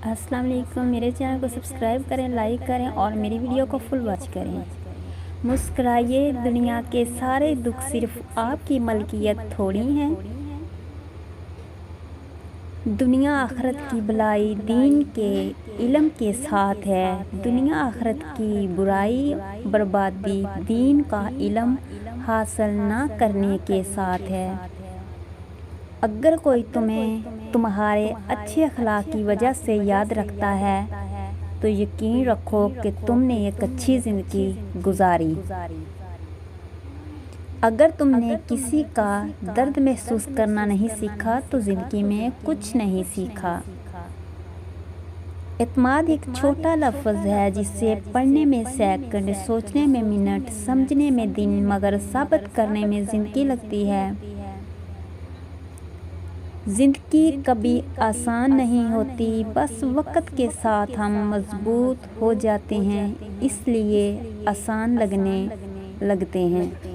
अस्सलाम वालेकुम। मेरे चैनल को सब्सक्राइब करें, लाइक करें और मेरी वीडियो को फुल वॉच करें। मुस्कुराइए, दुनिया के सारे दुख सिर्फ आपकी मलकियत थोड़ी हैं। दुनिया आखरत की भलाई दीन के इल्म के साथ है। दुनिया आखरत की बुराई बर्बादी दीन का इल्म हासिल ना करने के साथ है। अगर कोई तुम्हें तुम्हारे अच्छे अखलाक की वजह से याद रखता है तो यकीन रखो कि तुमने एक अच्छी ज़िंदगी गुजारी। अगर तुमने किसी का दर्द महसूस करना नहीं सीखा तो ज़िंदगी में कुछ नहीं सीखा। एतमाद एक छोटा लफ्ज़ है जिसे पढ़ने में सेकंड, सोचने में मिनट, समझने में दिन, मगर साबित करने में ज़िंदगी लगती है। ज़िंदगी कभी आसान नहीं होती, बस वक्त के साथ हम मजबूत हो जाते हैं, इसलिए आसान लगने लगते हैं।